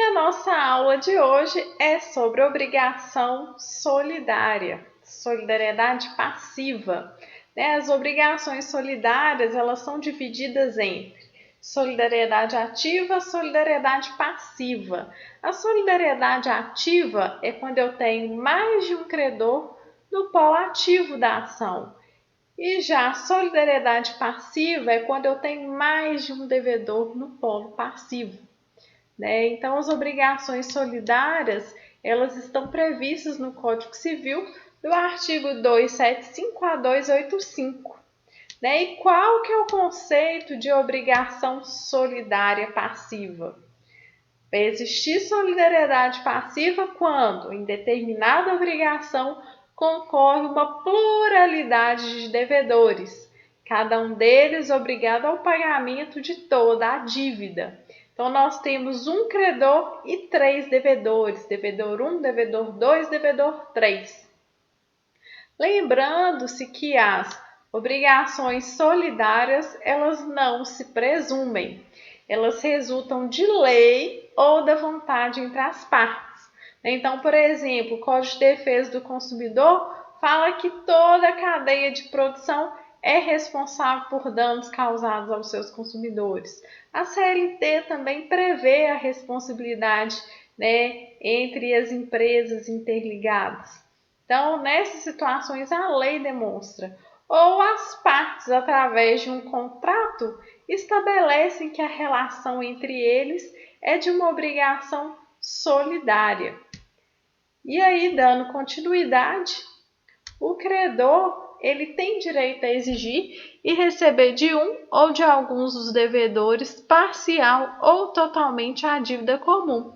a nossa aula de hoje é sobre obrigação solidária, solidariedade passiva. As obrigações solidárias, elas são divididas entre solidariedade ativa e solidariedade passiva. A solidariedade ativa é quando eu tenho mais de um credor no polo ativo da ação. E já a solidariedade passiva é quando eu tenho mais de um devedor no polo passivo. Então, as obrigações solidárias, elas estão previstas no Código Civil do artigo 275 a 285. E qual que é o conceito de obrigação solidária passiva? Vai existir solidariedade passiva quando, em determinada obrigação, concorre uma pluralidade de devedores, cada um deles obrigado ao pagamento de toda a dívida. Então, nós temos um credor e 3 devedores, devedor 1, devedor 2, devedor 3. Lembrando-se que as obrigações solidárias, elas não se presumem, elas resultam de lei ou da vontade entre as partes. Então, por exemplo, o Código de Defesa do Consumidor fala que toda a cadeia de produção é responsável por danos causados aos seus consumidores. A CLT também prevê a responsabilidade, entre as empresas interligadas. Então, nessas situações, a lei demonstra, ou as partes, através de um contrato, estabelecem que a relação entre eles é de uma obrigação solidária. E aí, dando continuidade, o credor ele tem direito a exigir e receber de um ou de alguns dos devedores parcial ou totalmente a dívida comum.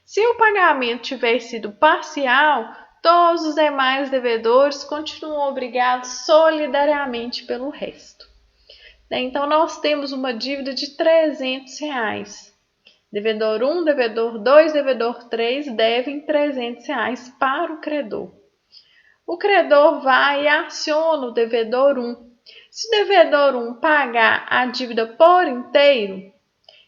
Se o pagamento tiver sido parcial, todos os demais devedores continuam obrigados solidariamente pelo resto. Então, nós temos uma dívida de R$300. Devedor 1, devedor 2, devedor 3 devem R$300 para o credor. O credor vai e aciona o devedor 1. Se o devedor 1 pagar a dívida por inteiro,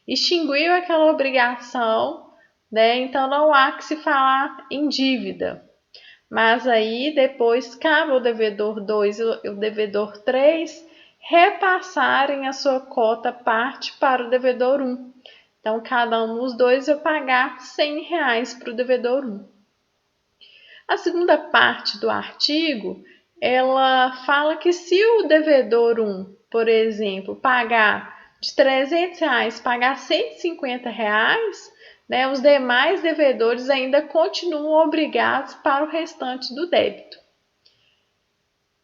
extinguiu aquela obrigação, então não há que se falar em dívida. Mas aí depois cabe ao devedor 2 e o devedor 3 repassarem a sua cota parte para o devedor 1. Então, cada um dos dois vai pagar R$100 para o devedor 1. A segunda parte do artigo, ela fala que se o devedor 1, por exemplo, pagar de R$300, pagar R$150, os demais devedores ainda continuam obrigados para o restante do débito.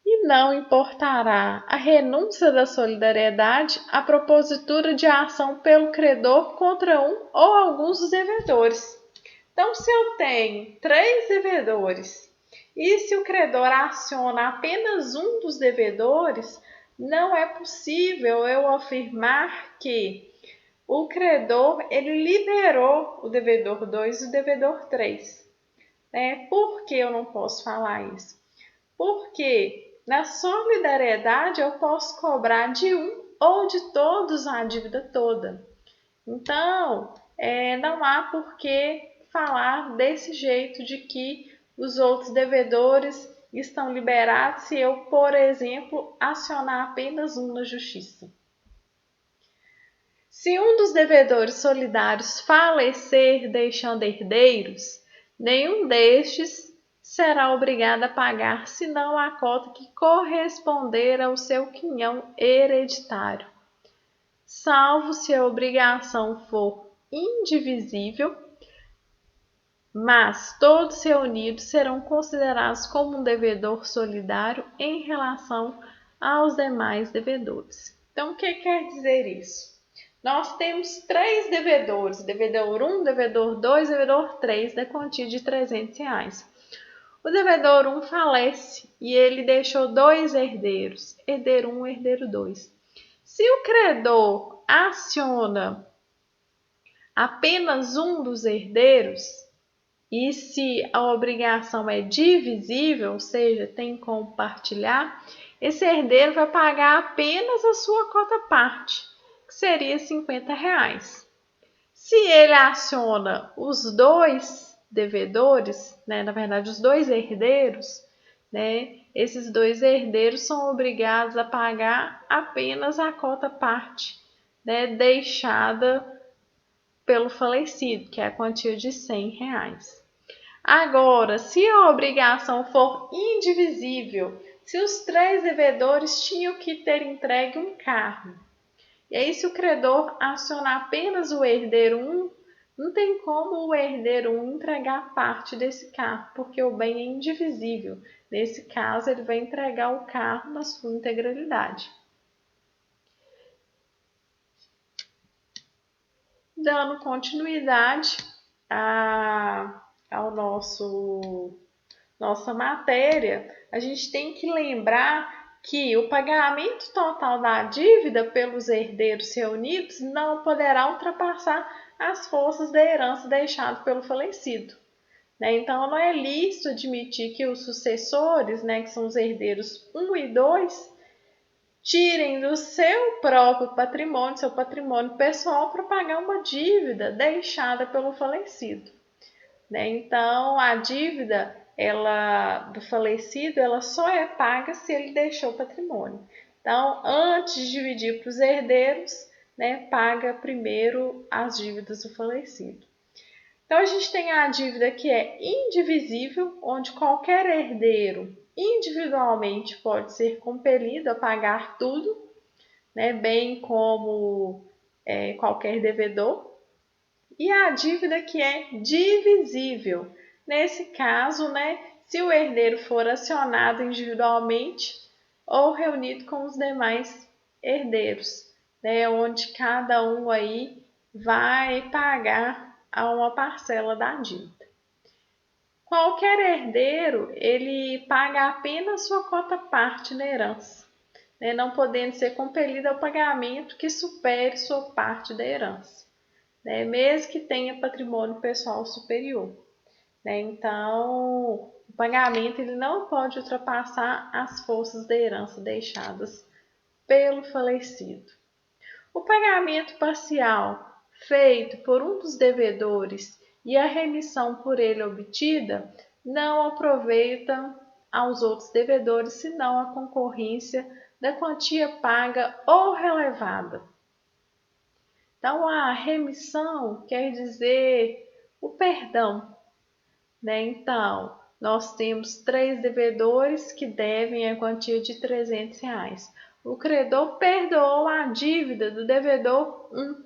E não importará a renúncia da solidariedade a propositura de ação pelo credor contra um ou alguns dos devedores. Então, se eu tenho 3 devedores e se o credor aciona apenas um dos devedores, não é possível eu afirmar que o credor ele liberou o devedor 2 e o devedor 3. Por que eu não posso falar isso? Porque na solidariedade eu posso cobrar de um ou de todos a dívida toda. Então, não há por que falar desse jeito de que os outros devedores estão liberados se eu, por exemplo, acionar apenas um na justiça. Se um dos devedores solidários falecer deixando herdeiros, nenhum destes será obrigado a pagar senão a cota que corresponder ao seu quinhão hereditário, salvo se a obrigação for indivisível, mas todos reunidos serão considerados como um devedor solidário em relação aos demais devedores. Então, o que quer dizer isso? Nós temos 3 devedores, devedor 1, devedor 2, devedor 3, da quantia de R$300. O devedor 1 falece e ele deixou 2 herdeiros, herdeiro 1 e herdeiro 2. Se o credor aciona apenas um dos herdeiros, e se a obrigação é divisível, ou seja, tem como partilhar, esse herdeiro vai pagar apenas a sua cota parte, que seria R$50. Se ele aciona os dois devedores, né, na verdade, os dois herdeiros, né, esses dois herdeiros são obrigados a pagar apenas a cota parte, né, deixada pelo falecido, que é a quantia de R$ 100. Agora, se a obrigação for indivisível, se os três devedores tinham que ter entregue um carro, e aí se o credor acionar apenas o herdeiro 1, não tem como o herdeiro 1 entregar parte desse carro, porque o bem é indivisível. Nesse caso, ele vai entregar o carro na sua integralidade. Dando continuidade ao nossa matéria, a gente tem que lembrar que o pagamento total da dívida pelos herdeiros reunidos não poderá ultrapassar as forças da herança deixada pelo falecido. Então, não é lícito admitir que os sucessores, que são os herdeiros 1 e 2, tirem do seu próprio patrimônio, seu patrimônio pessoal, para pagar uma dívida deixada pelo falecido. Então, a dívida do falecido ela só é paga se ele deixou patrimônio. Então, antes de dividir para os herdeiros, paga primeiro as dívidas do falecido. Então, a gente tem a dívida que é indivisível, onde qualquer herdeiro individualmente pode ser compelido a pagar tudo, bem como qualquer devedor. E a dívida que é divisível. Nesse caso, se o herdeiro for acionado individualmente ou reunido com os demais herdeiros, onde cada um aí vai pagar a uma parcela da dívida. Qualquer herdeiro, ele paga apenas sua cota parte na herança, não podendo ser compelido ao pagamento que supere sua parte da herança, mesmo que tenha patrimônio pessoal superior. Então, o pagamento ele não pode ultrapassar as forças da herança deixadas pelo falecido. O pagamento parcial feito por um dos devedores e a remissão por ele obtida não aproveitam aos outros devedores, senão a concorrência da quantia paga ou relevada. Então, a remissão quer dizer o perdão. Então, nós temos 3 devedores que devem a quantia de R$300. O credor perdoou a dívida do devedor 1.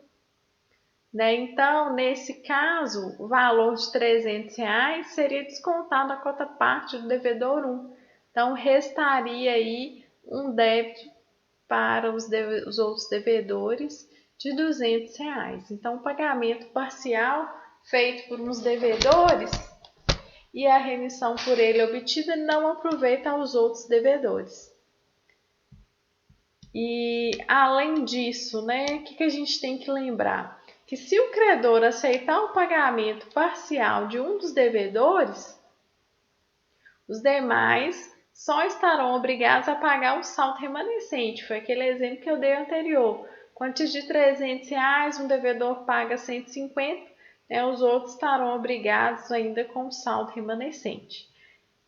Então, nesse caso, o valor de R$300 seria descontado a cota parte do devedor 1. Então, restaria aí um débito para os outros devedores de R$200. Então, o pagamento parcial feito por uns devedores e a remissão por ele obtida não aproveita aos outros devedores. E, além disso, o que a gente tem que lembrar? Que se o credor aceitar o pagamento parcial de um dos devedores, os demais só estarão obrigados a pagar o saldo remanescente. Foi aquele exemplo que eu dei anterior. Quantia de R$300, um devedor paga 150, os outros estarão obrigados ainda com o saldo remanescente.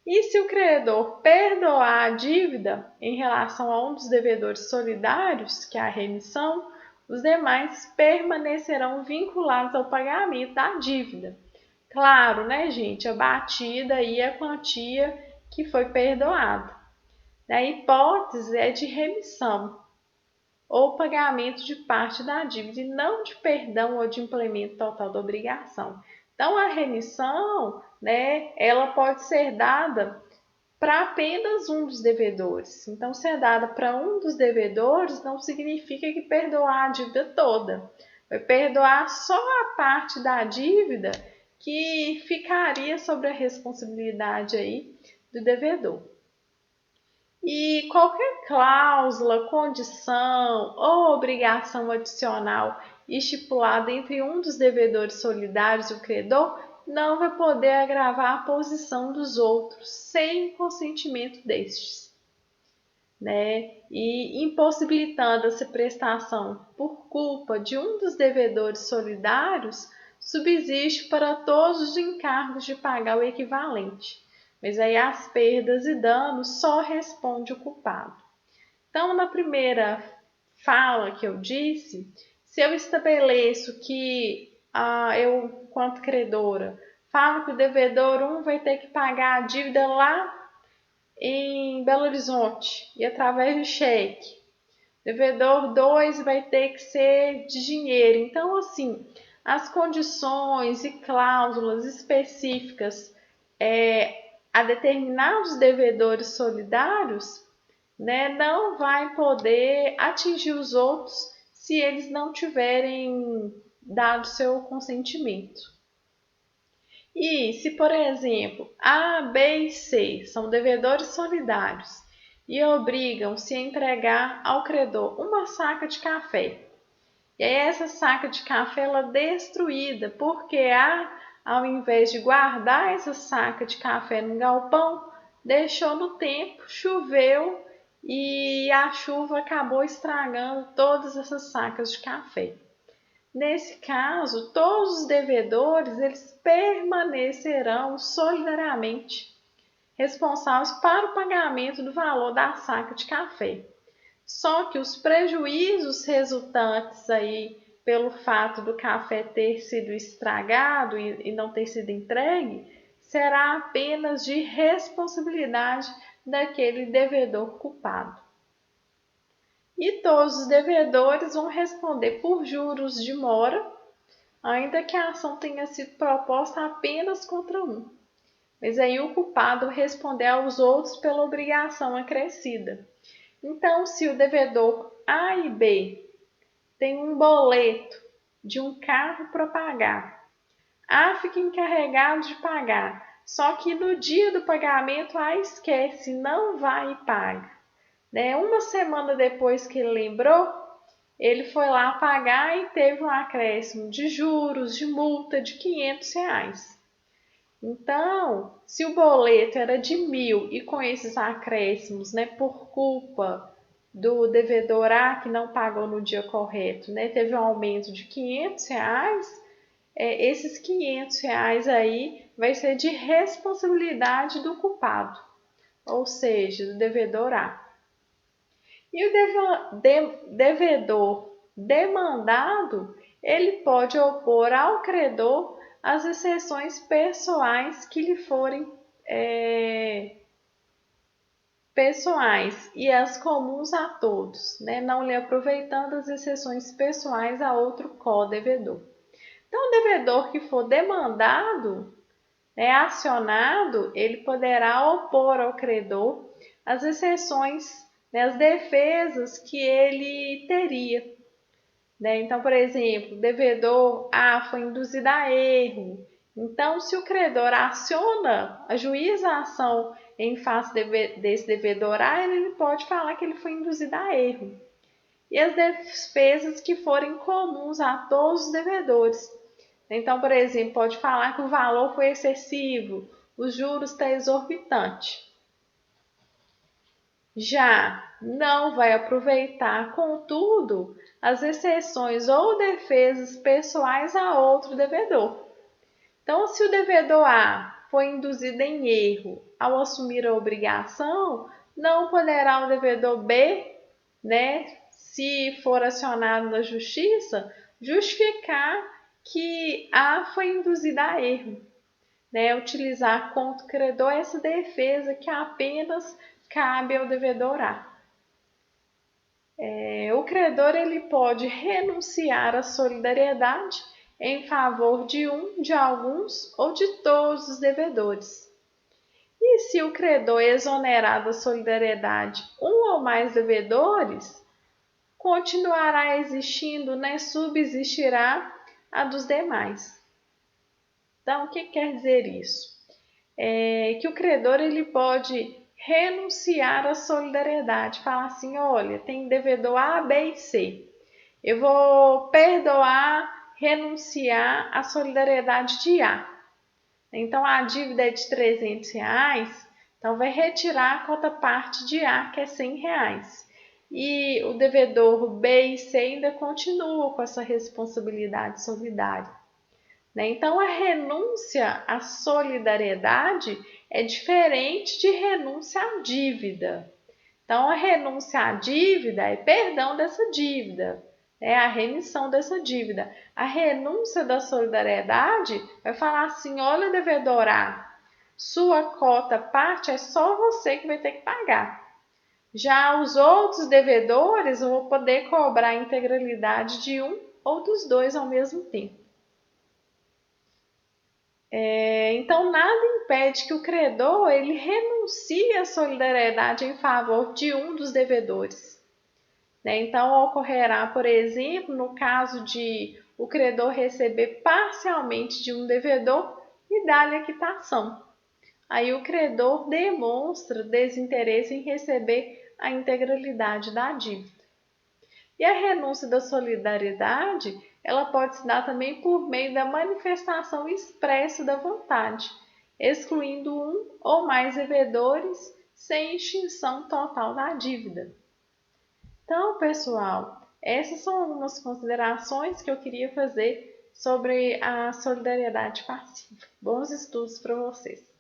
E se o credor perdoar a dívida em relação a um dos devedores solidários, que é a remissão, os demais permanecerão vinculados ao pagamento da dívida. Claro, gente, abatida aí a quantia que foi perdoada. A hipótese é de remissão ou pagamento de parte da dívida e não de perdão ou de implemento total da obrigação. Então, a remissão, ela pode ser dada para apenas um dos devedores. Então, se é dada para um dos devedores, não significa que perdoar a dívida toda. Vai perdoar só a parte da dívida que ficaria sobre a responsabilidade aí do devedor. E qualquer cláusula, condição ou obrigação adicional estipulada entre um dos devedores solidários e o credor não vai poder agravar a posição dos outros sem consentimento destes. né, e impossibilitando essa prestação por culpa de um dos devedores solidários, subsiste para todos os encargos de pagar o equivalente. Mas aí as perdas e danos só responde o culpado. Então, na primeira fala que eu disse, se eu estabeleço que eu, quanto credora, falo que o devedor 1 vai ter que pagar a dívida lá em Belo Horizonte e através de cheque. Devedor 2 vai ter que ser de dinheiro. Então, assim, as condições e cláusulas específicas a determinados devedores solidários, né, não vai poder atingir os outros se eles não tiverem dado seu consentimento. E se, por exemplo, A, B e C são devedores solidários e obrigam-se a entregar ao credor uma saca de café, e aí essa saca de café ela é destruída porque A, ao invés de guardar essa saca de café no galpão, deixou no tempo, choveu e a chuva acabou estragando todas essas sacas de café. Nesse caso, todos os devedores eles permanecerão solidariamente responsáveis para o pagamento do valor da saca de café. Só que os prejuízos resultantes aí pelo fato do café ter sido estragado e não ter sido entregue será apenas de responsabilidade daquele devedor culpado. E todos os devedores vão responder por juros de mora, ainda que a ação tenha sido proposta apenas contra um. Mas aí o culpado responder aos outros pela obrigação acrescida. Então, se o devedor A e B tem um boleto de um carro para pagar, A fica encarregado de pagar, só que no dia do pagamento A esquece, não vai e paga. Né? Uma semana depois que ele lembrou, ele foi lá pagar e teve um acréscimo de juros, de multa de R$ 500. Então, se o boleto era de 1.000 e com esses acréscimos, né, por culpa do devedor A que não pagou no dia correto, né, teve um aumento de R$ 500, esses R$ 500 aí vai ser de responsabilidade do culpado, ou seja, do devedor A. E o devedor demandado, ele pode opor ao credor as exceções pessoais que lhe forem pessoais e as comuns a todos, né? Não lhe aproveitando as exceções pessoais a outro co-devedor. Então, o devedor que for demandado, acionado, ele poderá opor ao credor as exceções, as defesas que ele teria. Então, por exemplo, o devedor A foi induzido a erro. Então, se o credor aciona, ajuiza a ação em face desse devedor A, ele pode falar que ele foi induzido a erro. E as defesas que forem comuns a todos os devedores. Então, por exemplo, pode falar que o valor foi excessivo, os juros estão exorbitantes. Já não vai aproveitar, contudo, as exceções ou defesas pessoais a outro devedor. Então, se o devedor A foi induzido em erro ao assumir a obrigação, não poderá o devedor B, se for acionado na justiça, justificar que A foi induzida a erro. Utilizar contra o credor essa defesa que apenas cabe ao devedor A. O credor ele pode renunciar à solidariedade em favor de um, de alguns ou de todos os devedores. E se o credor exonerar da solidariedade um ou mais devedores, continuará existindo, subsistirá a dos demais. Então, o que quer dizer isso? Que o credor ele pode renunciar à solidariedade, falar assim, olha, tem devedor A, B e C. Eu vou perdoar, renunciar à solidariedade de A. Então, a dívida é de R$ 300, Então, vai retirar a cota parte de A, que é R$ 100. E o devedor B e C ainda continua com essa responsabilidade solidária, né? Então, a renúncia à solidariedade é diferente de renúncia à dívida. Então, a renúncia à dívida é perdão dessa dívida, é a remissão dessa dívida. A renúncia da solidariedade vai falar assim: olha, devedor A, sua cota parte é só você que vai ter que pagar. Já os outros devedores vão poder cobrar a integralidade de um ou dos dois ao mesmo tempo. Então, nada impede que o credor ele renuncie à solidariedade em favor de um dos devedores, né? Então, ocorrerá, por exemplo, no caso de o credor receber parcialmente de um devedor e dar-lhe a quitação. Aí o credor demonstra desinteresse em receber a integralidade da dívida. E a renúncia da solidariedade, ela pode se dar também por meio da manifestação expressa da vontade, excluindo um ou mais devedores sem extinção total da dívida. Então, pessoal, essas são algumas considerações que eu queria fazer sobre a solidariedade passiva. Bons estudos para vocês!